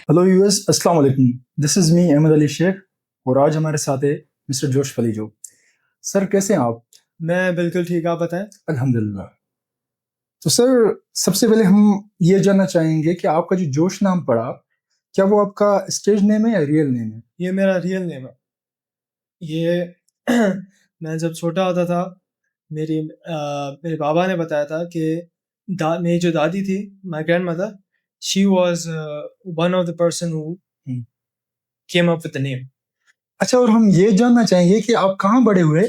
Hello US, अस्सलाम वालेकुम। This is me Ahmed Ali Sheikh और आज हमारे साथ है मिस्टर जोश फलीजो। सर कैसे हैं आप? मैं बिल्कुल ठीक, आप बताएं। अल्हम्दुलिल्लाह। तो सर सबसे पहले हम ये जानना चाहेंगे कि आपका जो जोश नाम पड़ा, क्या वो आपका स्टेज नेम है या रियल नेम है? ये मेरा रियल नेम है। ये मैं जब छोटा होता था, मेरे बाबा ने बताया था कि मेरी जो दादी थी, my grand mother, she was one of the person who hmm. Came up with the name. अच्छा, और हम ये जानना चाहेंगे कि आप कहाँ बड़े हुए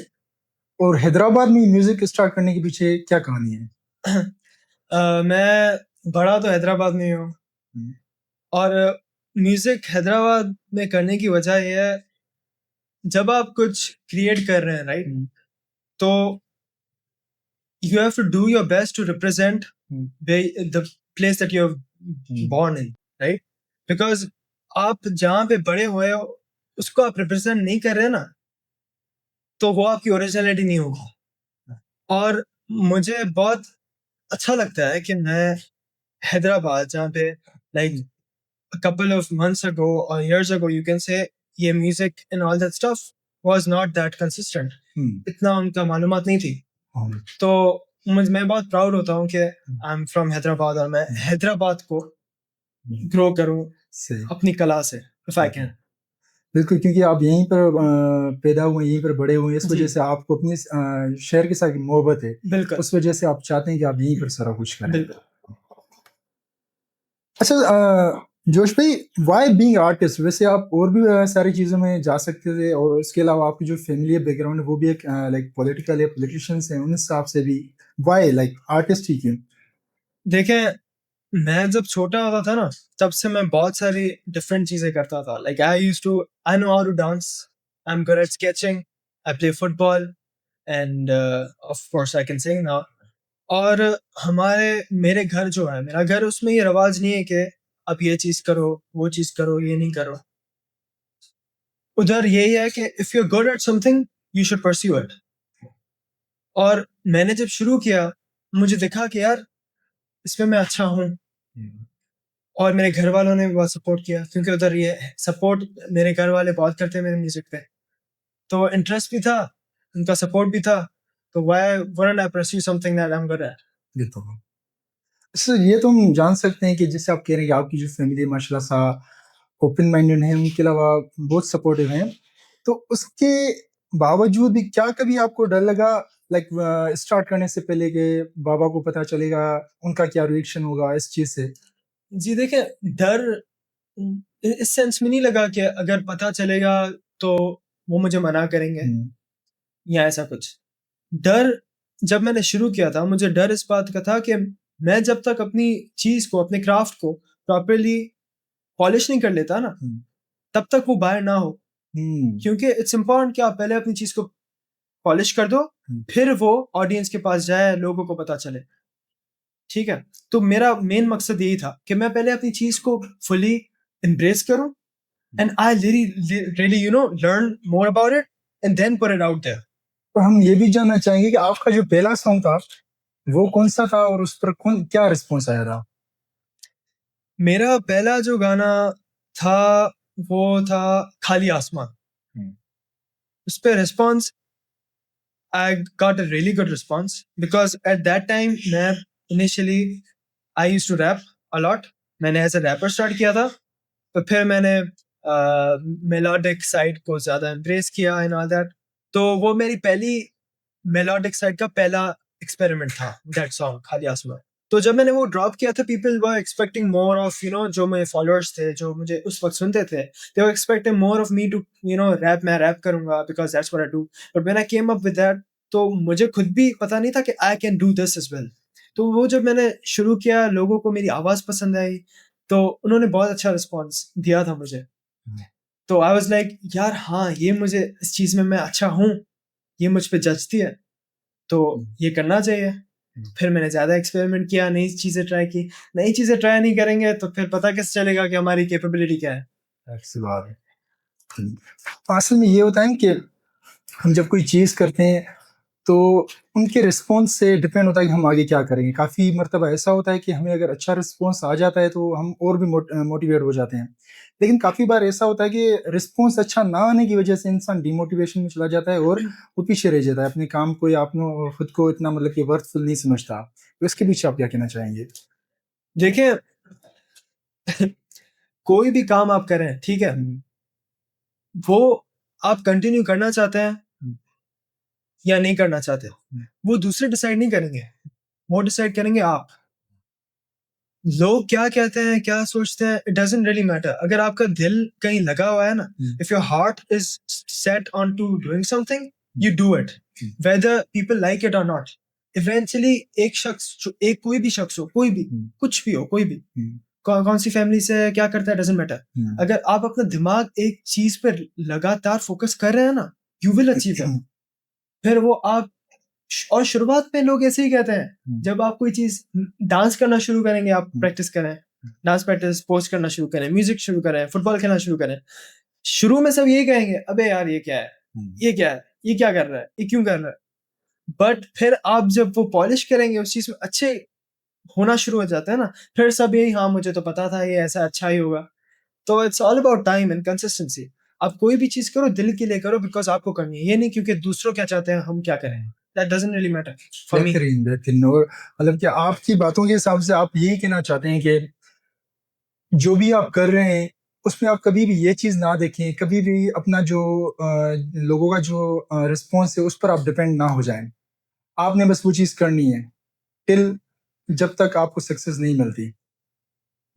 और हैदराबाद में म्यूजिक स्टार्ट करने के पीछे क्या कहानी है? मैं बड़ा तो हैदराबाद में ही हूँ, हम्म। और म्यूजिक हैदराबाद में करने की वजह यह है, जब आप कुछ क्रिएट कर रहे हैं, राइट, हम्म। तो you have to do your best to represent the place that you're born in, right? Because आप जहाँ पे बड़े हुए हो उसको आप रिप्रेजेंट नहीं कर रहे ना, तो वो आपकी ओरिजिनलिटी नहीं होगी। और मुझे बहुत अच्छा लगता है कि मैं हैदराबाद, जहाँ पे like a couple of months ago or years ago, you can say, ये music and all that stuff was not that consistent. इतना उनका मालूमात नहीं थी। तो मैं बहुत प्राउड होता हूँ कि आई एम फ्रॉम हैदराबाद और मैं हैदराबाद को ग्रो करूँ अपनी कला से, इफ आई कैन। बिल्कुल, क्योंकि आप यहीं पर पैदा हुए, यहीं पर बड़े हुए, इस जी। वजह से आपको अपने शहर के साथ मोहब्बत है। बिल्कुल उस वजह से आप चाहते हैं कि आप यहीं पर सारा कुछ करें। बिल्कुल। अच्छा जोश भाई, वाई बीइंग आर्टिस्ट? वैसे आप और भी सारी चीज़ों में जा सकते थे, और इसके अलावा आपकी जो फैमिली बैकग्राउंड है वो भी एक लाइक पॉलिटिकल है, पॉलिटिशियंस हैं, उन हिसाब से भी वाई लाइक आर्टिस्ट ही क्यों? देखें, मैं जब छोटा होता था ना, तब से मैं बहुत सारी डिफरेंट चीजें करता था। Like I know how to dance, I am good at sketching, I play football, and of course I can sing now. और मेरे घर जो है, मेरा घर, उसमें ये रवाज नहीं है कि अब ये चीज करो, वो चीज करो, ये नहीं करो। उधर यही है कि if you are good at something, you should pursue it. और मैंने जब शुरू किया, मुझे दिखा कि यार इसमें मैं अच्छा हूँ, और मेरे घर वालों ने भी बहुत सपोर्ट किया, क्योंकि उधर ये सपोर्ट मेरे घर वाले बहुत करते हैं मेरे म्यूजिक पे। तो इंटरेस्ट भी था, उनका सपोर्ट भी था, तो why wouldn't I pursue something that I am good eight. ये तो सर, ये तो हम जान सकते हैं कि जैसे आप कह रहे हैं कि आपकी जो फैमिली माशाल्लाह सा ओपन माइंडेड है, उनके अलावा बहुत सपोर्टिव हैं, तो उसके बावजूद भी क्या कभी आपको डर लगा लाइक स्टार्ट करने से पहले कि बाबा को पता चलेगा, उनका क्या रिएक्शन होगा इस चीज से? जी देखें, डर इस सेंस में नहीं लगा कि अगर पता चलेगा तो वो मुझे मना करेंगे या ऐसा कुछ। डर, जब मैंने शुरू किया था, मुझे डर इस बात का था कि मैं जब तक अपनी चीज को, अपने क्राफ्ट को प्रॉपरली पॉलिश नहीं कर लेता ना, तब तक वो बाहर ना हो। क्योंकि इट्स इम्पोर्टेंट कि आप पहले अपनी चीज को पॉलिश कर दो, फिर वो ऑडियंस के पास जाए, लोगों को पता चले। ठीक है, तो मेरा मेन मकसद यही था कि मैं पहले अपनी चीज को फुली embrace करूं, and I really learn more about it and then put it out there. तो हम ये भी जानना चाहेंगे कि आपका जो पहला सॉन्ग था वो कौन सा था और उस पर कौन क्या रिस्पॉन्स आया था? मेरा पहला जो गाना था वो था खाली आसमान। उस पे response, I got a really good response because at that time मैं initially I used to rap a lot. मैंने ऐसे रैपर स्टार्ट किया था, तो फिर मैंने मेलोडिक साइड को ज़्यादा embrace किया एंड ऑल दैट। तो वो मेरी पहली मेलोडिक साइड का पहला एक्सपेरिमेंट था, दैट सॉन्ग खाली आसमान। तो जब मैंने वो ड्रॉप किया था, people were expecting more of, जो मेरे फॉलोअर्स थे, जो मुझे उस वक्त सुनते थे, they were expecting more of me to rap. मैं रैप करूंगा because that's what I do. But when I came up with that, तो मुझे खुद भी पता नहीं था कि I can do this as well. तो वो जब मैंने शुरू किया, लोगों को मेरी आवाज़ पसंद आई, तो उन्होंने बहुत अच्छा रिस्पॉन्स दिया था मुझे। तो आई वाज लाइक, यार हाँ, ये मुझे इस चीज़ में मैं अच्छा हूँ, ये मुझ पे जचती है, तो ये करना चाहिए। फिर मैंने ज़्यादा एक्सपेरिमेंट किया, नई चीज़ें ट्राई की। नई चीज़ें ट्राई नहीं करेंगे तो फिर पता कैसे चलेगा कि हमारी कैपेबिलिटी क्या है। ऐसी बात है। असल में ये होता है कि हम जब कोई चीज़ करते हैं तो उनके रिस्पॉन्स से डिपेंड होता है कि हम आगे क्या करेंगे। काफ़ी मर्तबा ऐसा होता है कि हमें अगर अच्छा रिस्पॉन्स आ जाता है तो हम और भी मोटिवेट हो जाते हैं, लेकिन काफ़ी बार ऐसा होता है कि रिस्पॉन्स अच्छा ना आने की वजह से इंसान डिमोटिवेशन में चला जाता है और वो पीछे रह जाता है अपने काम को, या अपने खुद को इतना मतलब कि वर्थफुल नहीं समझता। तो इसके पीछे आप क्या कहना चाहेंगे? देखिए, कोई भी काम आप करें, ठीक है, वो आप कंटिन्यू करना चाहते हैं या नहीं करना चाहते, वो दूसरे डिसाइड नहीं करेंगे, वो डिसाइड करेंगे आप। लोग क्या कहते हैं, क्या सोचते हैं, इट डजंट रियली मैटर। अगर आपका दिल कहीं लगा हुआ है ना, if your heart is set on to doing something, you do it, whether people like it or not. Eventually एक शख्स, एक कोई भी शख्स हो, कोई भी, कुछ भी हो, कोई भी, कौन सी फैमिली से क्या करता है, डजंट मैटर। अगर आप अपना दिमाग एक चीज पर लगातार फोकस कर रहे हैं ना, यू विल अचीव इट। फिर वो आप, और शुरुआत में लोग ऐसे ही कहते हैं, जब आप कोई चीज, डांस करना शुरू करेंगे, आप प्रैक्टिस करें, डांस प्रैक्टिस, पोस्ट करना शुरू करें, म्यूजिक शुरू करें, फुटबॉल खेलना शुरू करें, शुरू में सब यही कहेंगे, अबे यार ये क्या है, ये क्या है, ये क्या कर रहा है, ये क्यों कर रहा है। बट फिर आप जब वो पॉलिश करेंगे, उस चीज में अच्छे होना शुरू हो जाता है ना, फिर सब यही, हाँ मुझे तो पता था ये ऐसा अच्छा ही होगा। तो it's all about time and consistency. आप कोई भी चीज करो, दिल के लिए करो, बिकॉज आपको करनी है, ये नहीं क्योंकि दूसरों क्या चाहते हैं हम क्या करें। That doesn't really matter for me. बेहतरीन बेहतरीन। और मतलब कि आपकी बातों के हिसाब से आप यही कहना चाहते हैं कि जो भी आप कर रहे हैं उसमें आप कभी भी ये चीज़ ना देखें, कभी भी अपना जो लोगों का जो रिस्पॉन्स है उस पर आप डिपेंड ना हो जाएं। आपने बस वो चीज़ करनी है टिल जब तक आपको सक्सेस नहीं मिलती।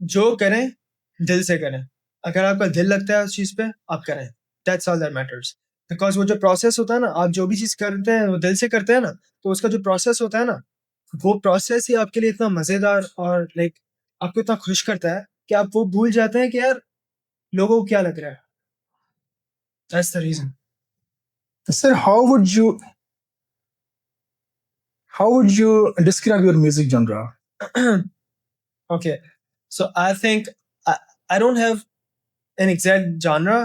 जो करें दिल से करें। अगर आपका दिल लगता है उस चीज पे, आप करें। That's all that matters. Because वो जो प्रोसेस होता है ना, आप जो भी चीज करते हैं वो दिल से करते हैं ना, तो उसका जो प्रोसेस होता है ना, वो प्रोसेस ही आपके लिए इतना मजेदार और लाइक आपको इतना खुश करता है कि आप वो भूल जाते हैं कि यार लोगों को क्या लग रहा है। That's the reason. Sir, how would you describe your music genre? Okay, so I think I don't have an exact genre.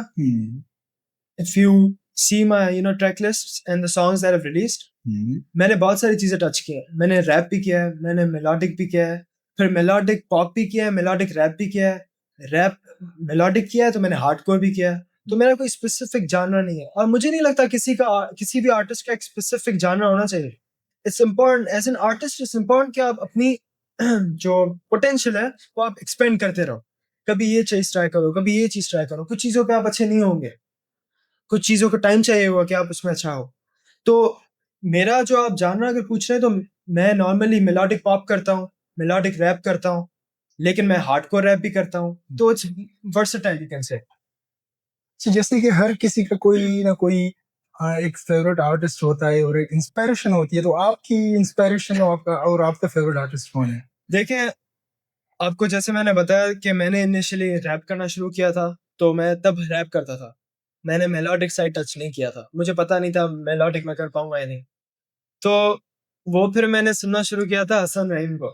If you see my track lists and the songs that I've released, मैंने बहुत सारी चीजें touch की है। मैंने rap भी किया है, मैंने मेलोडिक भी किया है, फिर मेलोडिक पॉप भी किया है, मेलोडिक रैप भी किया है, रैप मेलोडिक किया है, तो मैंने हार्डकोर भी किया है। तो मेरा कोई स्पेसिफिक जानरा नहीं है, और मुझे नहीं लगता किसी भी आर्टिस्ट का एक स्पेसिफिक जानरा होना चाहिए। It's important as an artist, it's important कि आप अपनी जो पोटेंशियल है वो आप एक्सपेंड करते रहो। कभी ये चीज ट्राई करो, कभी ये चीज ट्राई करो। कुछ चीजों पे आप अच्छे नहीं होंगे, कुछ चीजों को टाइम चाहिए होगा कि आप उसमें अच्छा हो। तो मेरा जो आप जानना अगर पूछ रहे हैं, तो मैं नॉर्मली मेलोडिक पॉप करता हूँ, मेलोडिक रैप करता हूँ, लेकिन मैं हार्डकोर रैप भी करता हूँ। तो it's versatile you can say. जैसे कि हर किसी का कोई ना कोई एक फेवरेट आर्टिस्ट होता है और एक इंस्पिरेशन होती है, तो आपकी इंस्पिरेशन और आपका फेवरेट आर्टिस्ट कौन है? देखें, आपको जैसे मैंने बताया कि मैंने इनिशियली रैप करना शुरू किया था, तो मैं तब रैप करता था। मैंने मेलोडिक साइड टच नहीं किया था, मुझे पता नहीं था मेलोडिक में कर पाऊंगा या नहीं। तो वो फिर मैंने सुनना शुरू किया था हसन रहीम को।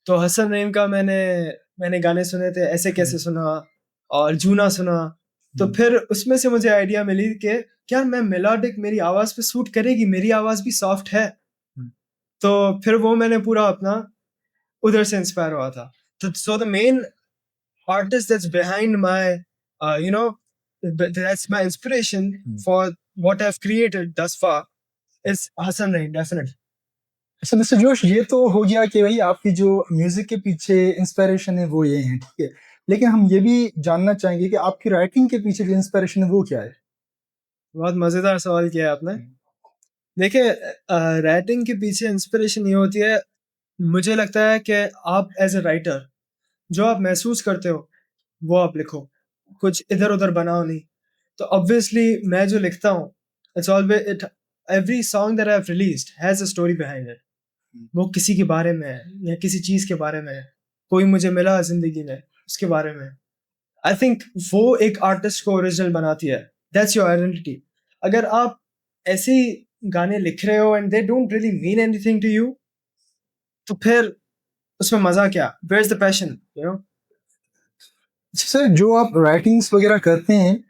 तो हसन रहीम का मैंने गाने सुने थे, ऐसे कैसे सुना और जूना सुना। तो फिर उसमें से मुझे आइडिया मिली कि यार मैं मेलोडिक मेरी आवाज पे सूट करेगी, मेरी आवाज भी सॉफ्ट है। तो फिर वो मैंने पूरा अपना उधर से इंस्पायर हुआ था। तो so the main artist that's behind my you know that's my inspiration for what I've created thus far is Hassan Rahim, definitely. अच्छा मिस्टर जोश, ये तो हो गया कि भाई आपकी जो म्यूजिक के पीछे इंस्पिरेशन है वो ये है, ठीक है, लेकिन हम ये भी जानना चाहेंगे कि आपकी राइटिंग के पीछे जो इंस्पिरेशन है वो क्या है? बहुत मजेदार सवाल किया है आपने। देखिए, राइटिंग के पीछे इंस्पिरेशन ये होती है, मुझे लगता है कि आप एज ए राइटर जो आप महसूस करते हो वो आप लिखो, कुछ इधर उधर बनाओ नहीं। तो ऑब्वियसली मैं जो लिखता हूँ, it's always it every song that I have released has a story behind it. वो किसी के बारे में है या किसी चीज के बारे में है, कोई मुझे मिला जिंदगी में उसके बारे में। आई थिंक वो एक आर्टिस्ट को ओरिजिनल बनाती है। That's your identity. अगर आप ऐसे ही गाने लिख रहे हो and they don't really mean anything to you, तो फिर उसमें मजा क्या, where is the passion, you know. Sir, जो आप राइटिंग्स वगैरह करते हैं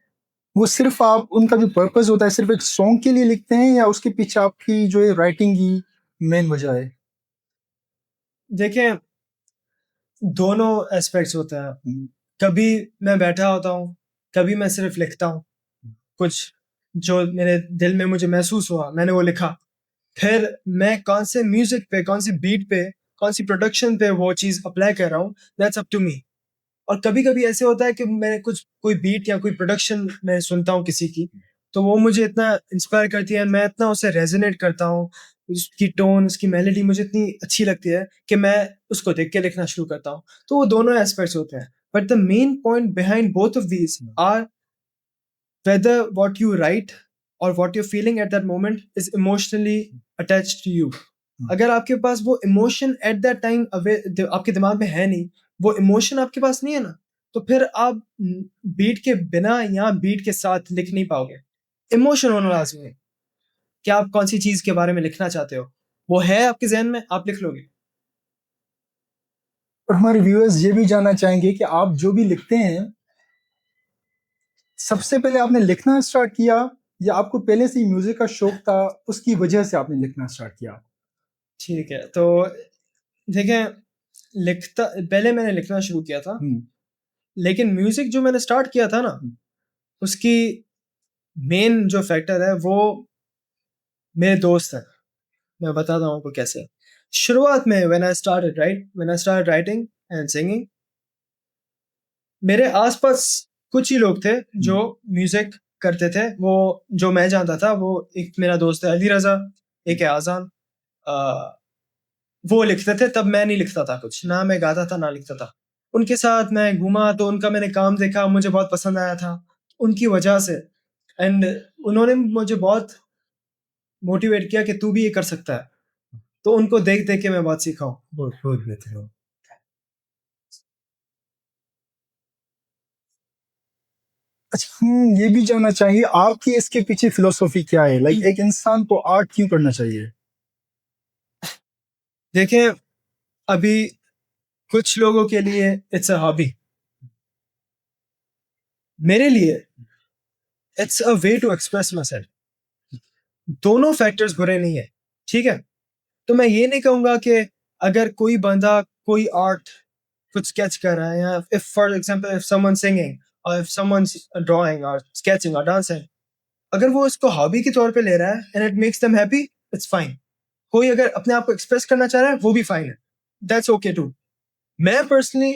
वो सिर्फ आप उनका जो पर्पस होता है सिर्फ एक सॉन्ग के लिए लिखते हैं या उसके पीछे आपकी जो है राइटिंग की मेन वजह है? देखें, दोनों एस्पेक्ट्स होते हैं। कभी मैं बैठा होता हूँ, कभी मैं सिर्फ लिखता हूँ, कुछ जो मेरे दिल में मुझे महसूस हुआ मैंने वो लिखा। फिर मैं कौन से म्यूजिक पे, कौन सी बीट पे, कौन सी प्रोडक्शन पे वो चीज़ अप्लाई कर रहा हूँ, दैट्स अप टू मी। और कभी कभी ऐसे होता है कि मैं कुछ कोई बीट या कोई प्रोडक्शन मैं सुनता हूँ किसी की, तो वो मुझे इतना इंस्पायर करती है, मैं इतना उससे रेजोनेट करता हूँ, उसकी टोन, उसकी मेलोडी मुझे इतनी अच्छी लगती है कि मैं उसको देख के लिखना शुरू करता हूँ। तो वो दोनों एस्पेक्ट्स होते हैं, but the main point behind both of these are whether what you write or what you're feeling at that moment is emotionally attached to you. अगर आपके पास वो इमोशन एट दैट टाइम आपके दिमाग में है नहीं, वो इमोशन आपके पास नहीं है ना, तो फिर आप बीट के बिना या बीट के साथ लिख नहीं पाओगे। इमोशन होना लाजमी है कि आप कौन सी चीज के बारे में लिखना चाहते हो, वो है आपके जहन में, आप लिख लोगे। और हमारे व्यूअर्स ये भी जानना चाहेंगे कि आप जो भी लिखते हैं, सबसे पहले आपने लिखना स्टार्ट किया या आपको पहले से ही म्यूजिक का शौक था, उसकी वजह से आपने लिखना स्टार्ट किया? ठीक है, तो देखें, लिखता पहले मैंने लिखना शुरू किया था, लेकिन म्यूजिक जो मैंने स्टार्ट किया था ना, उसकी मेन जो फैक्टर है वो मेरे दोस्त हैं। मैं बताता हूँ आपको कैसे। शुरुआत में when I started writing and singing, मेरे आसपास कुछ ही लोग थे जो म्यूजिक करते थे। वो जो मैं जानता था, वो एक मेरा दोस्त है अली रजा, एक है आजान। वो लिखते थे, तब मैं नहीं लिखता था कुछ, ना मैं गाता था ना लिखता था। उनके साथ मैं घूमा तो उनका मैंने काम देखा, मुझे बहुत पसंद आया था उनकी वजह से। एंड उन्होंने मुझे बहुत मोटिवेट किया कि तू भी ये कर सकता है। तो उनको देख देख के मैं बहुत सीखा हूँ। बहुत बहुत बेहतर हो। अच्छा, हम ये भी जानना चाहिए आपकी इसके पीछे फिलोसॉफी क्या है, लाइक एक इंसान को आर्ट क्यों करना चाहिए? देखें, अभी कुछ लोगों के लिए इट्स अ हॉबी, मेरे लिए it's a way to express myself. दोनों फैक्टर्स बुरे नहीं है, ठीक है। तो मैं ये नहीं कहूंगा कि अगर कोई बंदा कोई आर्ट कुछ स्केच कर रहा है, या if for example if someone singing और इफ समवन ड्राइंग और स्केचिंग और डांसिंग, अगर वो इसको हॉबी के तौर पे ले रहा है and it makes them happy, it's fine. कोई अगर अपने आप को एक्सप्रेस करना चाह रहा है, वो भी फाइन है, दैट्स ओके टू। मैं personally,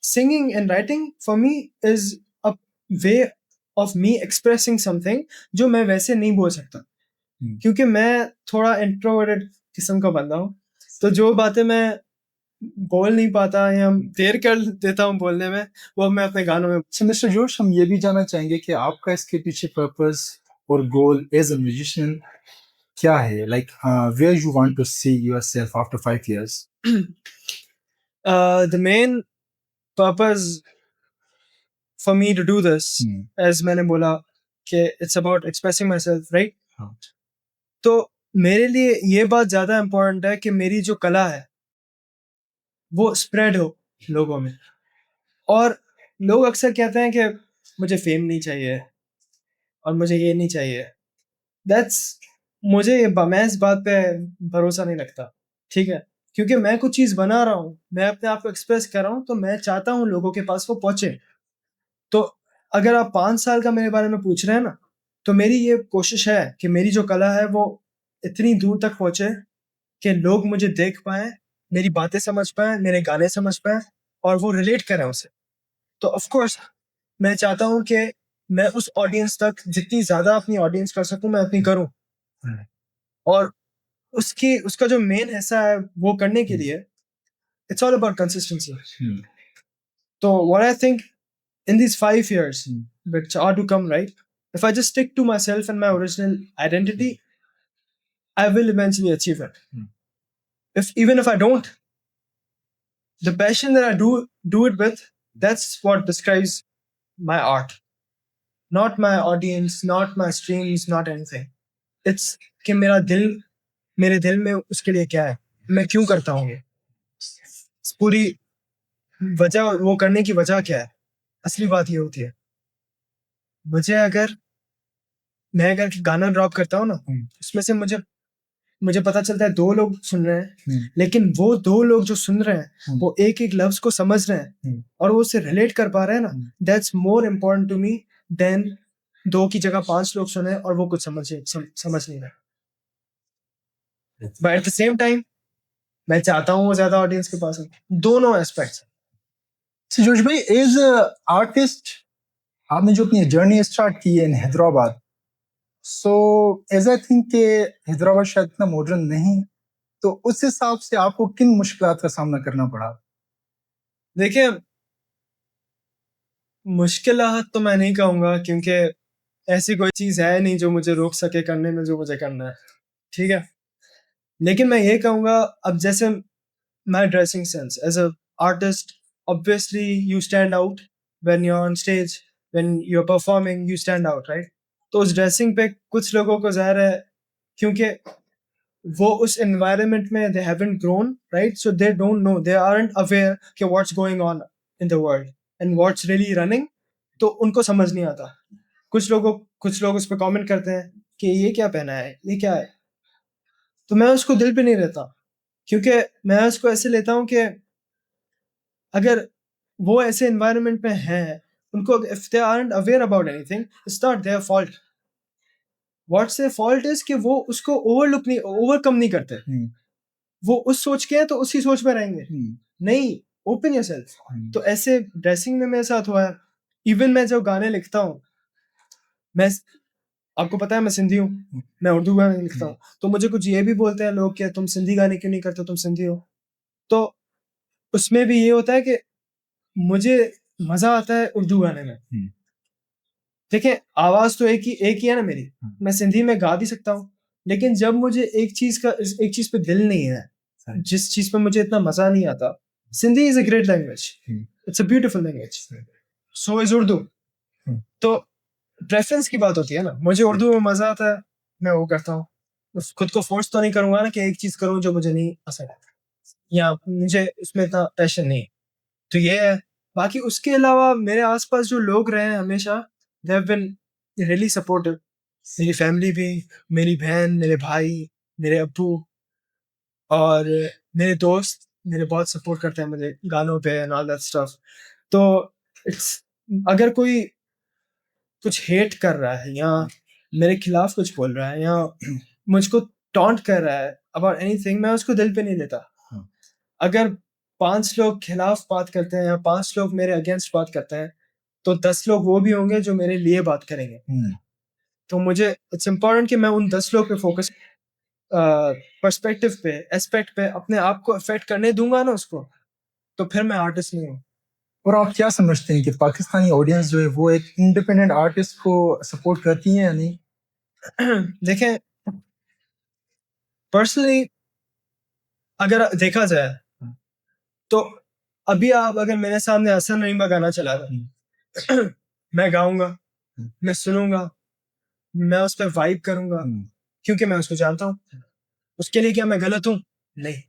singing and writing for me is a way of me expressing something जो मैं वैसे नहीं बोल सकता, क्योंकि मैं थोड़ा इंट्रोवर्टेड किस्म का बंदा हूँ। तो जो बातें मैं बोल नहीं पाता या देर कर देता हूँ बोलने में, वो मैं अपने गानों में। अच्छा मिस्टर जोश, हम ये भी जानना चाहेंगे कि आपका इसके पीछे पर्पस और गोल एज अ म्यूजिशियन क्या है, like where you want to see yourself after 5 years? The main purpose for me to do this, as मैंने बोला कि it's about expressing myself, right? हाँ। तो मेरे लिए ये बात ज़्यादा इम्पोर्टेंट है कि मेरी जो कला है वो स्प्रेड हो लोगों में। और लोग अक्सर कहते हैं कि मुझे फेम नहीं चाहिए और मुझे ये नहीं चाहिए। दैट्स मुझे मैं इस बात पे भरोसा नहीं रखता, ठीक है। क्योंकि मैं कुछ चीज़ बना रहा हूँ, मैं अपने आप को एक्सप्रेस कर रहा हूँ, तो मैं चाहता हूँ लोगों के पास वो पहुँचे। तो अगर आप 5 साल का मेरे बारे में पूछ रहे हैं ना, तो मेरी ये कोशिश है कि मेरी जो कला है वो इतनी दूर तक पहुँचे कि लोग मुझे देख पाएँ, मेरी बातें समझ पाएँ, मेरे गाने समझ पाएँ और वो रिलेट करें उससे। तो ऑफ कोर्स मैं चाहता हूँ कि मैं उस ऑडियंस तक जितनी ज़्यादा अपनी ऑडियंस कर सकूँ, मैं अपनी करूँ। और उसका जो मेन हिस्सा है वो करने के लिए इट्स ऑल अबाउट कंसिस्टेंसी। तो what I think in these 5 years which are to come, right, if I just stick to myself and my original identity, I will eventually achieve it. If even if I don't, the passion that I do it with, that's what describes my art, not my audience, not my streams, not anything. It's कि मेरे दिल में उसके लिए क्या है, मैं क्यों करता हूँ ये, पूरी वजह, वो करने की वजह क्या है, असली बात ये होती है। मुझे अगर मैं अगर गाना ड्रॉप करता हूँ ना, उसमें से मुझे पता चलता है 2 लोग सुन रहे हैं, लेकिन वो 2 लोग जो सुन रहे हैं वो एक-एक लफ्ज़ को समझ रहे हैं और वो उससे रिलेट कर पा रहे हैं ना, that's more important to me than 2 की जगह 5 लोग सुने और वो कुछ समझ नहीं रहे। But at the same time मैं चाहता हूँ वो ज़्यादा ऑडियंस के पास हो। दोनों एस्पेक्ट्स। So, जोश भाई, एज आर्टिस्ट आपने जो अपनी जर्नी स्टार्ट की है in Hyderabad, so as I think के हैदराबाद शायद इतना मॉडर्न नहीं, तो उस हिसाब से आपको किन मुश्किलात का सामना करना पड़ा? देखिए, मुश्किलात तो मैं नहीं कहूँगा, क्योंकि ऐसी कोई चीज़ है नहीं जो मुझे रोक सके करने में जो मुझे करना है, ठीक है? लेकिन मैं ये कहूँगा, अब जैसे my dressing sense as a artist, obviously you stand out when you're on stage, when you're performing, you stand out, right? तो उस ड्रेसिंग पे कुछ लोगों को ज़ाहिर है, क्योंकि वो उस environment में they haven't grown, right? So they don't know, they aren't aware कि what's going on in the world and what's really running, तो उनको समझ नहीं आता। कुछ लोग उस पर कमेंट करते हैं कि ये क्या पहना है, ये क्या है, तो मैं उसको दिल पे नहीं लेता, क्योंकि मैं उसको ऐसे लेता हूँ कि अगर वो ऐसे एनवायरनमेंट में हैं, उनको if they aren't aware about anything, it's not their fault. What's their fault is कि वो उसको ओवरकम नहीं करते। वो उस सोच के हैं तो उसी सोच में रहेंगे। नहीं, ओपन योरसेल्फ। तो ऐसे ड्रेसिंग में मेरे साथ हुआ है। इवन मैं जब गाने लिखता हूँ, मैं आपको पता है मैं सिंधी हूँ, मैं उर्दू गाने लिखता हूँ, तो मुझे कुछ ये भी बोलते हैं लोग कि तुम सिंधी गाने क्यों नहीं करते, तुम सिंधी हो। तो उसमें भी ये होता है कि मुझे मजा आता है उर्दू गाने में। देखिए, आवाज तो एक ही है ना मेरी, मैं सिंधी में गा भी सकता हूँ, लेकिन जब मुझे एक चीज पे दिल नहीं है, जिस चीज पे मुझे इतना मजा नहीं आता, Sindhi is a great language, it's a beautiful language, so is Urdu. तो प्रेफरेंस की बात होती है ना, मुझे उर्दू में मजा आता है, मैं वो करता हूँ। खुद को फोर्स तो नहीं करूंगा ना कि एक चीज करूँ जो मुझे नहीं पसंद है या मुझे उसमें इतना पैशन नहीं है। तो ये है। बाकी उसके अलावा मेरे आसपास जो लोग रहे हैं हमेशा, they have been really supportive. मेरी फैमिली भी, मेरी बहन, मेरे भाई, मेरे अब्बू और मेरे दोस्त मेरे बहुत सपोर्ट करते हैं मुझे गानों पे एंड ऑल दैट स्टफ। तो इट्स, अगर कोई कुछ हेट कर रहा है या मेरे खिलाफ कुछ बोल रहा है या मुझको टॉन्ट कर रहा है अबाउट एनीथिंग, मैं उसको दिल पे नहीं लेता। अगर 5 लोग खिलाफ बात करते हैं या 5 लोग मेरे अगेंस्ट बात करते हैं, तो 10 लोग वो भी होंगे जो मेरे लिए बात करेंगे। तो मुझे इट्स इम्पोर्टेंट कि मैं उन 10 लोग पे फोकस, पर्सपेक्टिव पे, एस्पेक्ट पे अपने आप को अफेक्ट करने दूंगा ना उसको, तो फिर मैं आर्टिस्ट नहीं हूँ। और आप क्या समझते हैं कि पाकिस्तानी ऑडियंस जो है वो एक इंडिपेंडेंट आर्टिस्ट को सपोर्ट करती है या नहीं? देखें, पर्सनली अगर देखा जाए तो अभी आप अगर मेरे सामने हसन रहीम का गाना चला था, मैं गाऊंगा, मैं सुनूंगा, मैं उस पर वाइब करूंगा, क्योंकि मैं उसको जानता हूँ। उसके लिए क्या मैं गलत हूँ? नहीं।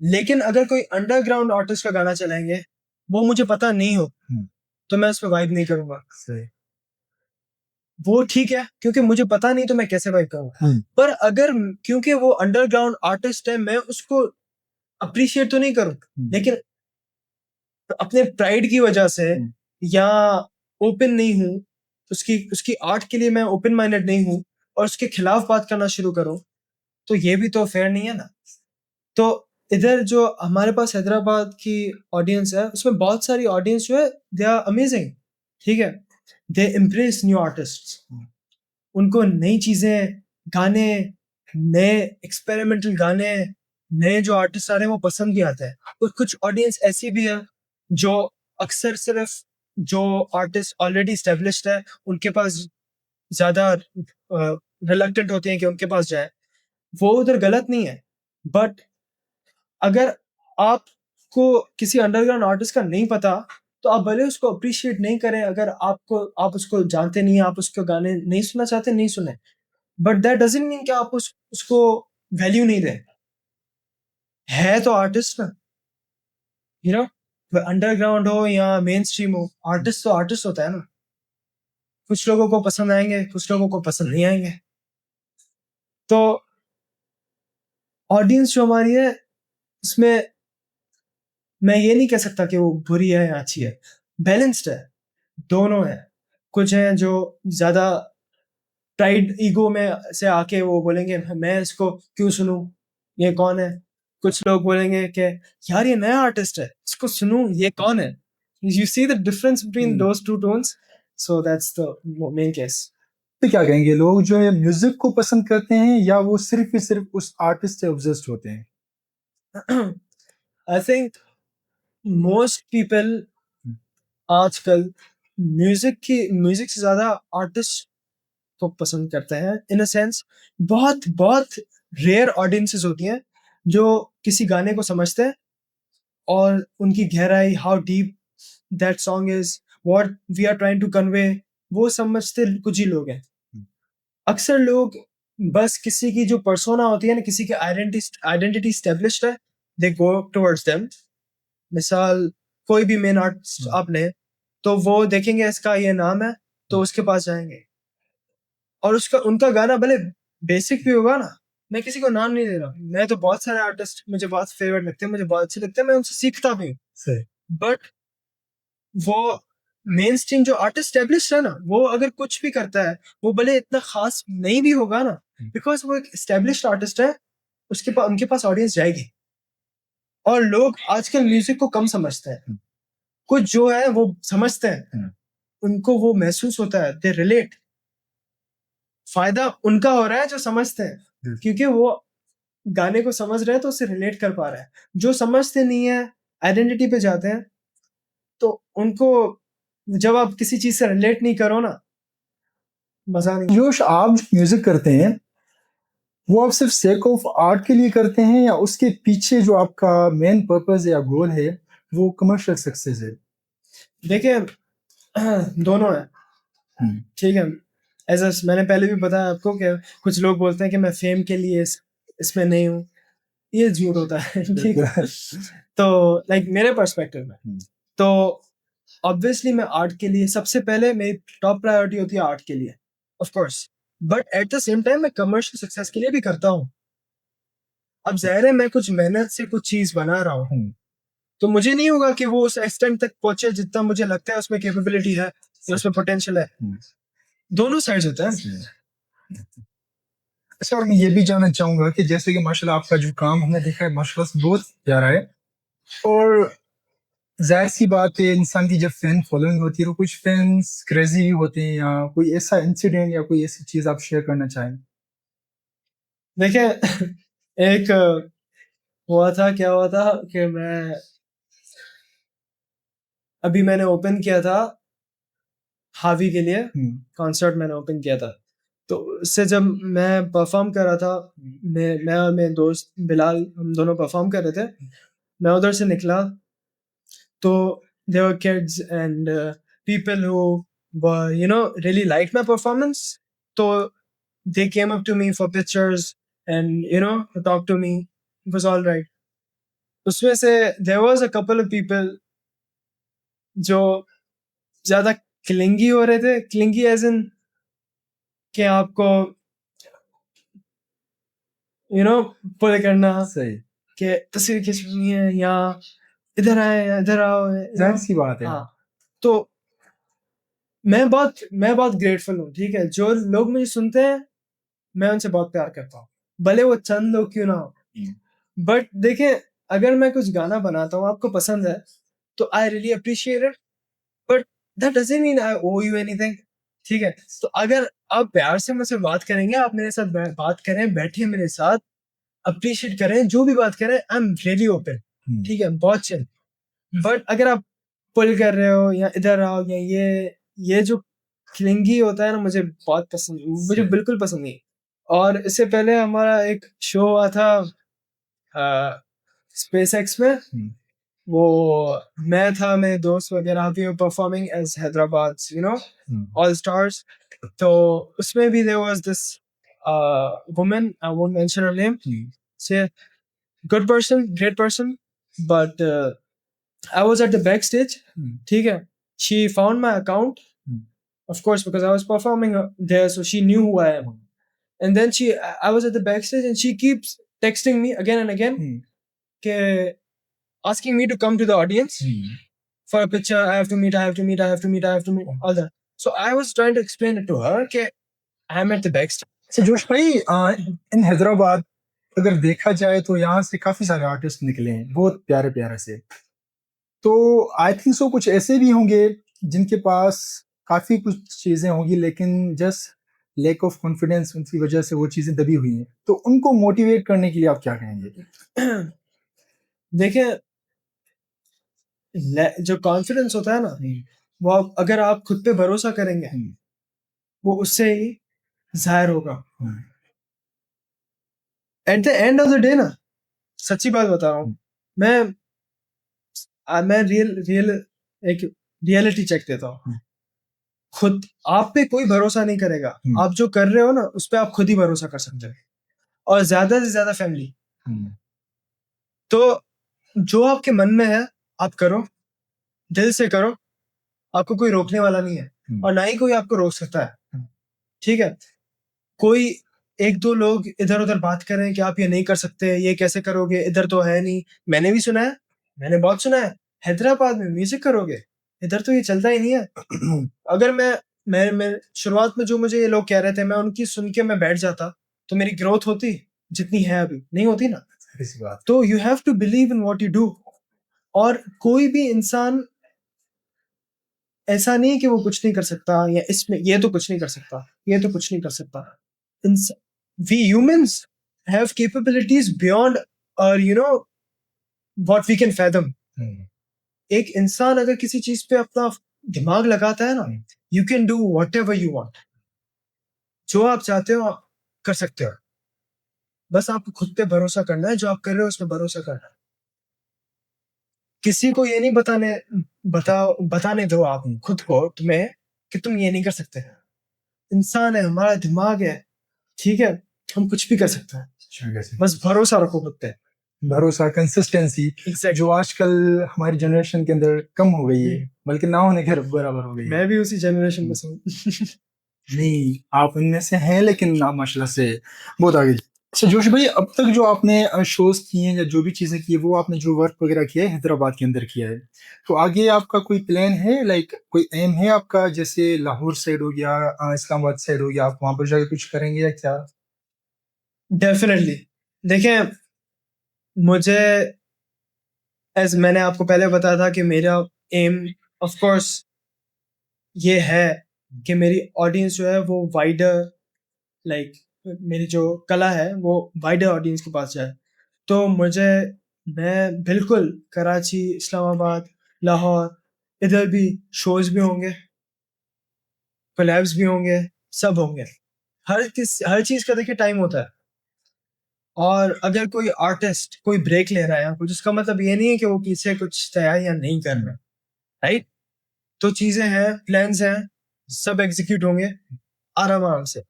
लेकिन अगर कोई अंडरग्राउंड आर्टिस्ट का गाना चलाएंगे, वो मुझे पता नहीं हो, तो मैं उस पर वाइब नहीं करूंगा। वो ठीक है, क्योंकि मुझे पता नहीं तो मैं कैसे वाइब करूंगा। पर अगर क्योंकि वो अंडरग्राउंड आर्टिस्ट है, मैं उसको अप्रिशिएट तो नहीं करूं, लेकिन अपने प्राइड की वजह से या ओपन नहीं हूं, उसकी आर्ट के लिए मैं ओपन माइंडेड नहीं हूं और उसके खिलाफ बात करना शुरू करूं, तो ये भी तो फेयर नहीं है ना। तो इधर जो हमारे पास हैदराबाद की ऑडियंस है, उसमें बहुत सारी ऑडियंस जो है दे आर अमेजिंग, ठीक है, दे एम्ब्रेस न्यू आर्टिस्ट, उनको नई चीजें, गाने, नए एक्सपेरिमेंटल गाने, नए जो आर्टिस्ट आ रहे हैं वो पसंद भी आते हैं। और कुछ ऑडियंस ऐसी भी है जो अक्सर सिर्फ जो आर्टिस्ट ऑलरेडी स्टेब्लिश्ड है उनके पास ज्यादा रिलक्टेंट होते हैं कि उनके पास जाए। वो उधर गलत नहीं है, बट अगर आपको किसी अंडरग्राउंड आर्टिस्ट का नहीं पता, तो आप भले उसको अप्रिशिएट नहीं करें। अगर आप उसको जानते नहीं, आप उसके गाने नहीं सुनना चाहते, नहीं सुने, बट दैट डजंट मीन कि आप उसको वैल्यू नहीं दें। है तो आर्टिस्ट ना, यू नो, अंडरग्राउंड हो या मेन स्ट्रीम हो, आर्टिस्ट तो आर्टिस्ट होता है ना। कुछ लोगों को पसंद आएंगे, कुछ लोगों को पसंद नहीं आएंगे। तो ऑडियंस जो हमारी है उसमें मैं ये नहीं कह सकता कि वो बुरी है या अच्छी है, बैलेंस्ड है, दोनों है। कुछ हैं जो ज्यादा प्राइड ईगो में से आके वो बोलेंगे मैं इसको क्यों सुनूं, ये कौन है। कुछ लोग बोलेंगे कि यार ये नया आर्टिस्ट है, इसको सुनूं, ये कौन है। You see the difference between those two tones, so that's the main case. तो क्या कहेंगे, लोग जो है म्यूजिक को पसंद करते हैं या वो सिर्फ ही सिर्फ उस आर्टिस्ट से ऑब्सेस्ड होते हैं? आई थिंक मोस्ट पीपल आजकल म्यूजिक से ज्यादा आर्टिस्ट को पसंद करते हैं। इन अ सेंस बहुत बहुत रेयर ऑडियंसेस होती हैं जो किसी गाने को समझते हैं और उनकी गहराई, how deep that song is, what we are trying to convey, वो समझते कुछ ही लोग हैं। अक्सर लोग बस किसी की जो पर्सोना होती है ना, किसी की आइडेंटिटी स्टेब्लिश्ड है, दे गो टुवर्ड्स देम। मिसाल कोई भी मेन आर्टिस्ट आप ले तो वो देखेंगे इसका ये नाम है तो उसके पास जाएंगे और उसका उनका गाना भले बेसिक भी होगा ना, मैं किसी को नाम नहीं दे रहा, मैं तो बहुत सारे आर्टिस्ट मुझे बहुत फेवरेट लगते हैं, मुझे बहुत अच्छे लगते हैं, मैं उनसे सीखता भी हूँ। बट वो मेन स्ट्रीम जो आर्टिस्ट स्टेब्लिश है ना, वो अगर कुछ भी करता है वो भले इतना खास नहीं भी होगा ना, बिकॉज वो एक स्टेब्लिश्ड आर्टिस्ट है, उसके पास उनके पास ऑडियंस जाएगी। और लोग आजकल म्यूजिक को कम समझते हैं, कुछ जो है वो समझते हैं, उनको वो महसूस होता है, दे रिलेट। फायदा उनका हो रहा है जो समझते हैं, क्योंकि वो गाने को समझ रहे हैं तो उससे रिलेट कर पा रहे हैं। जो समझते नहीं है, आइडेंटिटी पे जाते हैं, तो उनको जब आप किसी चीज से रिलेट नहीं करो ना, मजा नहीं। जोश, आप जो म्यूजिक करते हैं वो आप सिर्फ सेक ऑफ आर्ट के लिए करते हैं या उसके पीछे जो आपका मेन पर्पस या गोल है वो कमर्शियल सक्सेस है? देखिए दोनों है, ठीक है। ऐसा मैंने पहले भी बताया आपको कि कुछ लोग बोलते हैं कि मैं फेम के लिए इसमें नहीं हूँ, ये झूठ होता है। ठीक है। तो लाइक मेरे पर्सपेक्टिव में तो ऑब्वियसली मैं आर्ट के लिए, सबसे पहले मेरी टॉप प्रायोरिटी होती है आर्ट के लिए, of course. But at the same time मैं कमर्शियल सक्सेस के लिए भी करता हूँ। अब जाहिर है मैं कुछ मेहनत से कुछ चीज बना रहा हूँ, तो मुझे नहीं होगा कि वो उस एक्सटेंट तक पहुंचे जितना मुझे लगता है उसमें कैपेबिलिटी है, उसमें पोटेंशियल है। दोनों साइड्स होते हैं। अच्छा, और मैं ये भी जानना चाहूंगा कि जैसे कि माशाल्लाह आपका जो काम हमने देखा है माशाल्लाह से बहुत प्यारा है, और जाहिर सी बात है इंसान की जब फैन फॉलोइंग होती है तो कुछ फैंस क्रेजी भी होते हैं, या कोई ऐसा इंसिडेंट या कोई ऐसी चीज आप शेयर करना चाहें? देखिए एक क्या हुआ था कि अभी मैंने ओपन किया था हावी के लिए, कॉन्सर्ट मैंने ओपन किया था। तो उससे जब मैं परफॉर्म कर रहा था, मैं और मेरे दोस्त बिलाल, हम दोनों परफॉर्म कर रहे थे। मैं उधर से निकला तो there were kids and people who were really liked my performance, so they came up to me for pictures and to talk to me. It was all right. उसमें से there was a couple of people जो ज्यादा clingy हो रहे थे, clingy as in कि आपको पुल करना, सही, कि तस्वीर खींचनी है या इधर आए या इधर आओ, जाहिर सी बात है। हाँ। तो मैं बहुत ग्रेटफुल हूँ, ठीक है। जो लोग मुझे सुनते हैं मैं उनसे बहुत प्यार करता हूँ, भले वो चंद लोग क्यों ना हो। बट देखें, अगर मैं कुछ गाना बनाता हूँ आपको पसंद है तो I really appreciate it, but that doesn't mean I owe you anything, ठीक है। तो अगर आप प्यार से मुझसे बात करेंगे, आप मेरे साथ बात करें, बैठे मेरे साथ, अप्रिशिएट करें, जो भी बात करें, आई एम रियली ओपन, ठीक है, बहुत चिल। बट अगर आप पुल कर रहे हो या इधर आओ या ये जो क्लिंगी होता है ना, मुझे बहुत पसंद, मुझे बिल्कुल पसंद नहीं। और इससे पहले हमारा एक शो हुआ था स्पेस एक्स में, वो मैं था, मेरे दोस्त वगैरह भी performing as Hyderabad all stars. तो उसमें भी there was this woman, I won't mention her name, say good person, great person, but I was at the backstage, ठीक है। She found my account of course, because I was performing there, so she knew who I am. And then I was at the backstage, and she keeps texting me again and again, asking me to come to the audience for a picture. I have to meet, all that. So I was trying to explain it to her that I'm at the backstage. अच्छा जोश भाई, इन हैदराबाद अगर देखा जाए तो यहाँ से काफी सारे आर्टिस्ट निकले हैं, बहुत प्यारे प्यारे से। तो आई थिंक सो कुछ ऐसे भी होंगे जिनके पास काफी कुछ चीजें होंगी, लेकिन जस्ट लैक ऑफ कॉन्फिडेंस उनकी वजह से वो चीजें दबी हुई हैं। तो उनको मोटिवेट करने के लिए आप क्या कहेंगे? देखिए, जो कॉन्फिडेंस होता है ना, वो अगर आप खुद पे भरोसा करेंगे, वो उससे ही जाहिर होगा। At the end of the day ना, सच्ची बात बता रहा हूँ, मैं एक रियलिटी चेक देता हूँ। खुद आप पे कोई भरोसा नहीं करेगा, आप जो कर रहे हो ना उस पे आप खुद ही भरोसा कर सकते हो, और ज्यादा से ज्यादा फैमिली। तो जो आपके मन में है आप करो, दिल से करो, आपको कोई रोकने वाला नहीं है, और ना ही कोई आपको रोक सकता है। ठीक है, कोई एक दो लोग इधर उधर बात करें कि आप ये नहीं कर सकते, ये कैसे करोगे, इधर तो है नहीं। मैंने भी सुना है, मैंने बहुत सुना है, हैदराबाद में म्यूजिक करोगे, इधर तो ये चलता ही नहीं है। अगर मैं शुरुआत में जो मुझे ये लोग कह रहे थे, मैं उनकी सुन के मैं बैठ जाता, तो मेरी ग्रोथ होती जितनी है अभी नहीं होती ना। तो you have to believe in what you do. और कोई भी इंसान ऐसा नहीं कि वो कुछ नहीं कर सकता, या इसमें ये तो कुछ नहीं कर सकता, ये तो कुछ नहीं कर सकता। We humans have capabilities beyond what we can fathom. एक इंसान अगर किसी चीज पे अपना दिमाग लगाता है ना, you can do whatever you want. जो आप चाहते हो आप कर सकते हो, बस आपको खुद पे भरोसा करना है, जो आप कर रहे हो उसमें भरोसा करना है। किसी को ये नहीं बताने दो आप खुद को तुम्हें कि तुम ये नहीं कर सकते। इंसान है, हमारा दिमाग है, ठीक है, हम कुछ भी कर सकते हैं, बस भरोसा रखो खुद पे। भरोसा, कंसिस्टेंसी, जो आजकल हमारी जनरेशन के अंदर कम हो गई है, बल्कि ना होने के बराबर हो गई है। मैं भी उसी जनरेशन में हूँ। नहीं, आप उनमें से हैं, लेकिन आप माशाल्लाह से बहुत आगे। अच्छा जोश भाई, अब तक जो आपने शोज किए हैं या जो भी चीजें की है, वो आपने जो वर्क वगैरह किया है हैदराबाद के अंदर किया है, तो आगे आपका कोई प्लान है, लाइक कोई एम है आपका, जैसे लाहौर साइड हो गया, इस्लामाबाद साइड हो गया, आप वहां पर जाके कुछ करेंगे या क्या? डेफिनेटली। देखें, मुझे मैंने आपको पहले बताया था कि मेरा एम ऑफ कोर्स ये है कि मेरी ऑडियंस जो है वो वाइडर, लाइक मेरी जो कला है वो वाइडर ऑडियंस के पास जाए। तो मैं बिल्कुल कराची, इस्लामाबाद, लाहौर, इधर भी शोज भी होंगे, कोलैब्स भी होंगे, सब होंगे। हर चीज का देखिए टाइम होता है। और अगर कोई आर्टिस्ट कोई ब्रेक ले रहा है कुछ, उसका मतलब ये नहीं है कि वो पीछे कुछ तैयारियां नहीं कर रहा, राइट? तो चीजें हैं, प्लान्स हैं, सब एग्जीक्यूट होंगे आराम से,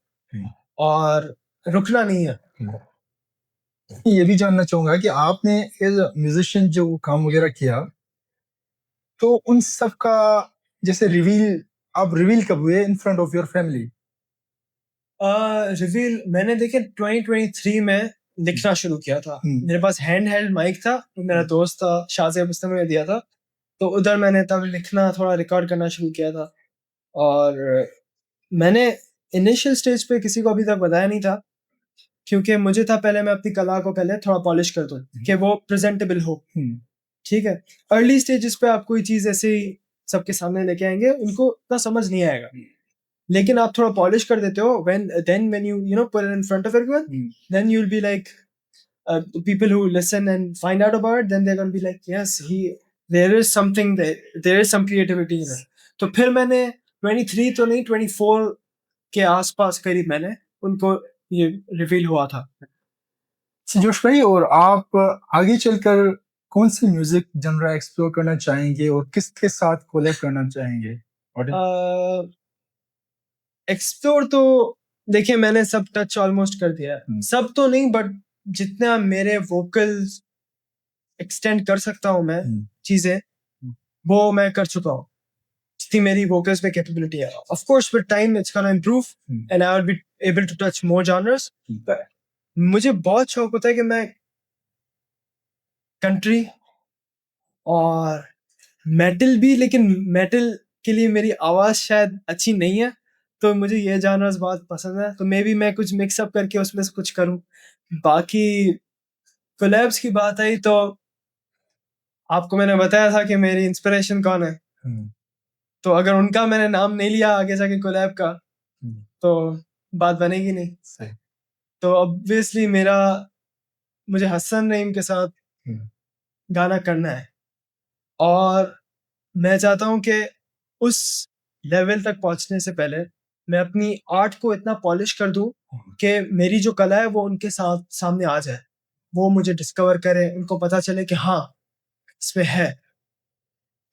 और रुकना नहीं है। ये भी जानना चाहूंगा कि आपने एज म्यूजिशियन जो काम वगैरह किया, तो उन सब का जैसे आप रिवील कब हुए in front of your family? Reveal मैंने देखे 2023 में लिखना शुरू किया था। मेरे पास हैंड हेल्ड माइक था, मेरा दोस्त था शाहज़ेब मुस्तफ़ा ने दिया था, तो उधर मैंने तब लिखना, थोड़ा रिकॉर्ड करना शुरू किया था। और मैंने इनिशियल स्टेज पे किसी को अभी तक बताया नहीं था, क्योंकि मुझे था पहले मैं अपनी कला को पहले थोड़ा पॉलिश कर दूं कि वो प्रेजेंटेबल हो। ठीक है, अर्ली स्टेजेस पे आप कोई चीज ऐसे ही सबके सामने लेके आएंगे, उनको इतना समझ नहीं आएगा, लेकिन आप थोड़ा पॉलिश कर देते हो, when you know put it in front of everyone, then you'll be like people who listen and find out about it, then they're going to be like yes, there is something there is some creativity in it. तो फिर मैंने 23 तो नहीं 24 के आसपास करीब मैंने उनको ये रिवील हुआ था। जोश भाई, और आप आगे चलकर कौन सी म्यूजिक जनरा एक्सप्लोर करना चाहेंगे और किसके साथ कोलैब करना चाहेंगे? एक्सप्लोर तो देखिए मैंने सब टच ऑलमोस्ट कर दिया है, सब तो नहीं, बट जितना मेरे वोकल्स एक्सटेंड कर सकता हूँ मैं चीजें, वो मैं कर चुका हूँ। जितनी मेरी vocals में capability है. Of course, with time it's gonna improve and I will be able to touch more genres. मुझे बहुत शौक होता है कि मैं country और metal भी, लेकिन metal के लिए मेरी आवाज शायद अच्छी नहीं है, तो मुझे ये genres बहुत पसंद है, तो मे बी मैं कुछ मिक्स अप करके उसमें से कुछ करूं. बाकी कोलैब्स की बात आई तो आपको मैंने बताया था कि मेरी इंस्पिरेशन कौन है, तो अगर उनका मैंने नाम नहीं लिया आगे जाके कोलैब का तो बात बनेगी नहीं. सही. तो ऑब्वियसली मुझे हसन नईम के साथ गाना करना है और मैं चाहता हूँ कि उस लेवल तक पहुंचने से पहले मैं अपनी आर्ट को इतना पॉलिश कर दूं कि मेरी जो कला है वो उनके साथ सामने आ जाए, वो मुझे डिस्कवर करे, उनको पता चले कि हाँ इसमें है.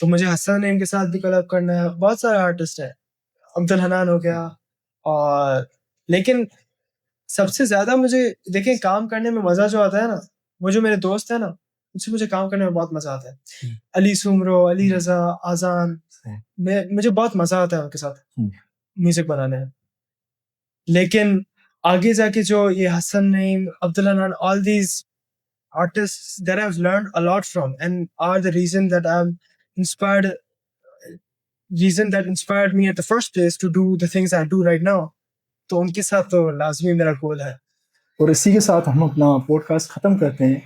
तो मुझे हसन नईम के साथ भी कोलैब करना है. बहुत सारे आर्टिस्ट हैं, अब्दुल हनान हो गया, और लेकिन सबसे ज्यादा मुझे देखें काम करने में मजा जो आता है ना, वो जो मेरे दोस्त है ना, उनसे मुझे काम करने में बहुत मजा आता है. अली सुमरो, अली रजा, आजान, मुझे बहुत मजा आता है उनके साथ म्यूजिक बनाने में. लेकिन आगे जाके जो ये Hasan Naeem, Abdul Hanan, all these artists that I've learned a lot from and are the reason that inspired me at the first place to do the things I do right now. तो उनके साथ तो लाजमी मेरा गोल है. और इसी के साथ हम अपना पॉडकास्ट ख़त्म करते हैं.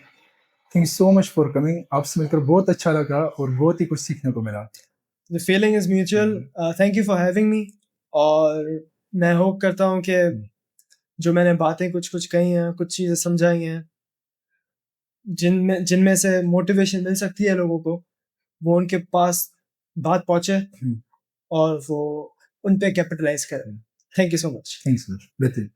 Thank you so much for coming. आपसे मिलकर बहुत अच्छा लगा और बहुत ही कुछ सीखने को मिला. The feeling is mutual. Thank you for having me. और मैं होप करता हूँ कि जो मैंने बातें कुछ कही हैं, कुछ चीज़ें समझाई हैं, जिनमें से मोटिवेशन मिल सकती है लोगों को, वो उनके पास बात पहुंचे और वो उन पे कैपिटलाइज करें. Thank you so much. Thanks. बेहतर.